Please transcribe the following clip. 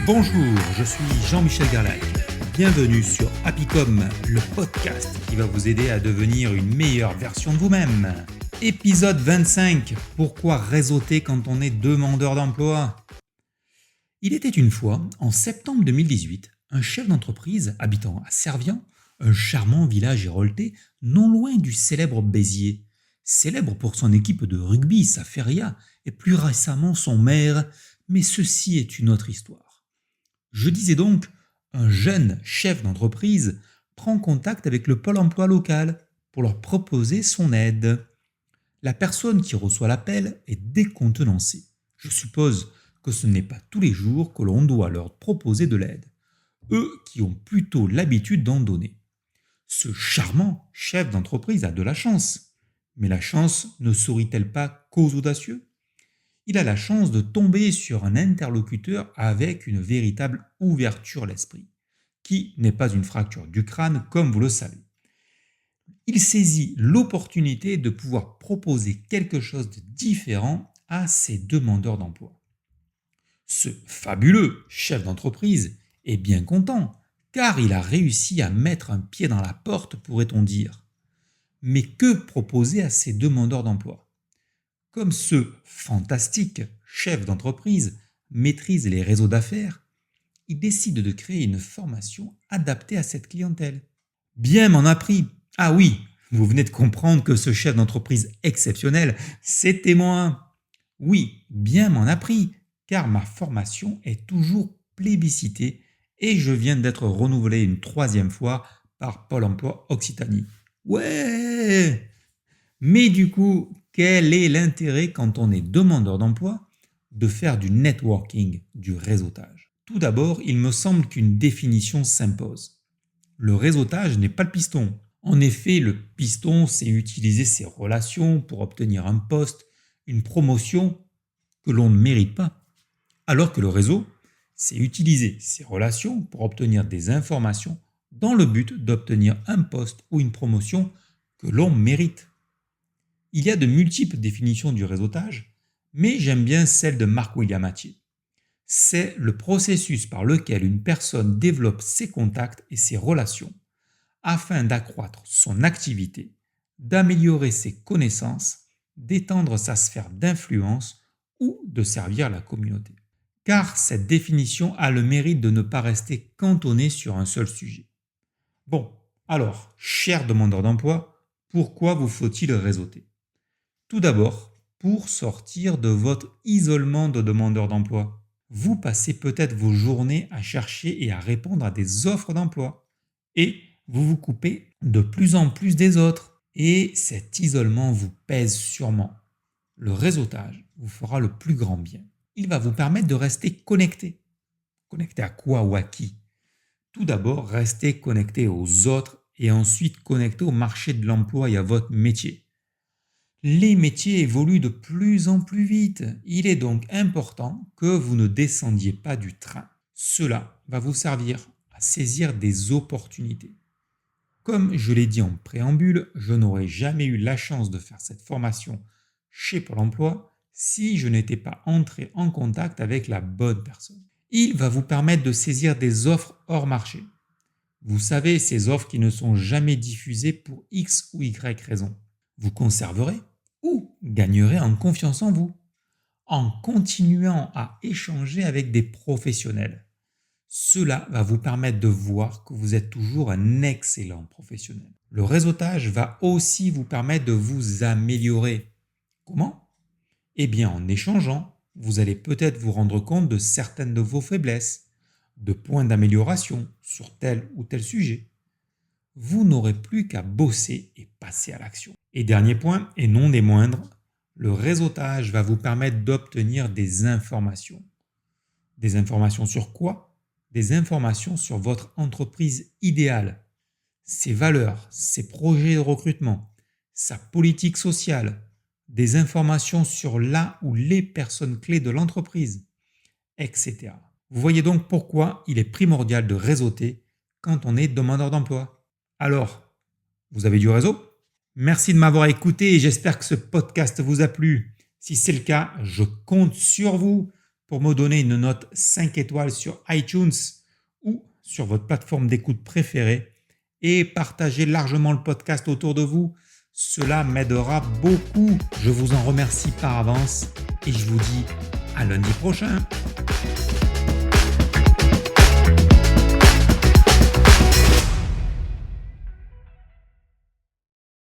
Bonjour, je suis Jean-Michel Garlac. Bienvenue sur Happycom, le podcast qui va vous aider à devenir une meilleure version de vous-même. Épisode 25. Pourquoi réseauter quand on est demandeur d'emploi ? Il était une fois, en septembre 2018, un chef d'entreprise habitant à Servian, un charmant village héroltais non loin du célèbre Béziers, célèbre pour son équipe de rugby, sa feria, et plus récemment son maire, mais ceci est une autre histoire. Je disais donc, un jeune chef d'entreprise prend contact avec le pôle emploi local pour leur proposer son aide. La personne qui reçoit l'appel est décontenancée. Je suppose que ce n'est pas tous les jours que l'on doit leur proposer de l'aide, eux qui ont plutôt l'habitude d'en donner. Ce charmant chef d'entreprise a de la chance, mais la chance ne sourit-elle pas qu'aux audacieux ? Il a la chance de tomber sur un interlocuteur avec une véritable ouverture d'esprit, qui n'est pas une fracture du crâne comme vous le savez. Il saisit l'opportunité de pouvoir proposer quelque chose de différent à ses demandeurs d'emploi. Ce fabuleux chef d'entreprise est bien content, car il a réussi à mettre un pied dans la porte, pourrait-on dire. Mais que proposer à ses demandeurs d'emploi ? Comme ce fantastique chef d'entreprise maîtrise les réseaux d'affaires, il décide de créer une formation adaptée à cette clientèle. Bien m'en a pris. Ah oui, vous venez de comprendre que ce chef d'entreprise exceptionnel, c'était moi. Oui, bien m'en a pris, car ma formation est toujours plébiscitée et je viens d'être renouvelé une 3e fois par Pôle emploi Occitanie. Ouais! Mais du coup, quel est l'intérêt quand on est demandeur d'emploi de faire du networking, du réseautage ? Tout d'abord, il me semble qu'une définition s'impose. Le réseautage n'est pas le piston. En effet, le piston, c'est utiliser ses relations pour obtenir un poste, une promotion que l'on ne mérite pas. Alors que le réseau, c'est utiliser ses relations pour obtenir des informations dans le but d'obtenir un poste ou une promotion que l'on mérite. Il y a de multiples définitions du réseautage, mais j'aime bien celle de Marc-William Attier. C'est le processus par lequel une personne développe ses contacts et ses relations afin d'accroître son activité, d'améliorer ses connaissances, d'étendre sa sphère d'influence ou de servir la communauté. Car cette définition a le mérite de ne pas rester cantonnée sur un seul sujet. Bon, alors, chers demandeurs d'emploi, pourquoi vous faut-il réseauter ? Tout d'abord, pour sortir de votre isolement de demandeur d'emploi. Vous passez peut-être vos journées à chercher et à répondre à des offres d'emploi. Et vous vous coupez de plus en plus des autres. Et cet isolement vous pèse sûrement. Le réseautage vous fera le plus grand bien. Il va vous permettre de rester connecté. Connecté à quoi ou à qui ? Tout d'abord, restez connecté aux autres et ensuite connecté au marché de l'emploi et à votre métier. Les métiers évoluent de plus en plus vite. Il est donc important que vous ne descendiez pas du train. Cela va vous servir à saisir des opportunités. Comme je l'ai dit en préambule, je n'aurais jamais eu la chance de faire cette formation chez Pôle emploi si je n'étais pas entré en contact avec la bonne personne. Il va vous permettre de saisir des offres hors marché. Vous savez, ces offres qui ne sont jamais diffusées pour X ou Y raison. Vous conserverez ou gagnerez en confiance en vous, en continuant à échanger avec des professionnels. Cela va vous permettre de voir que vous êtes toujours un excellent professionnel. Le réseautage va aussi vous permettre de vous améliorer. Comment ? Eh bien, en échangeant, vous allez peut-être vous rendre compte de certaines de vos faiblesses, de points d'amélioration sur tel ou tel sujet. Vous n'aurez plus qu'à bosser et passer à l'action. Et dernier point, et non des moindres, le réseautage va vous permettre d'obtenir des informations. Des informations sur quoi ? Des informations sur votre entreprise idéale, ses valeurs, ses projets de recrutement, sa politique sociale, des informations sur la ou les personnes clés de l'entreprise, etc. Vous voyez donc pourquoi il est primordial de réseauter quand on est demandeur d'emploi. Alors, vous avez du réseau ? Merci de m'avoir écouté et j'espère que ce podcast vous a plu. Si c'est le cas, je compte sur vous pour me donner une note 5 étoiles sur iTunes ou sur votre plateforme d'écoute préférée et partagez largement le podcast autour de vous. Cela m'aidera beaucoup. Je vous en remercie par avance et je vous dis à lundi prochain.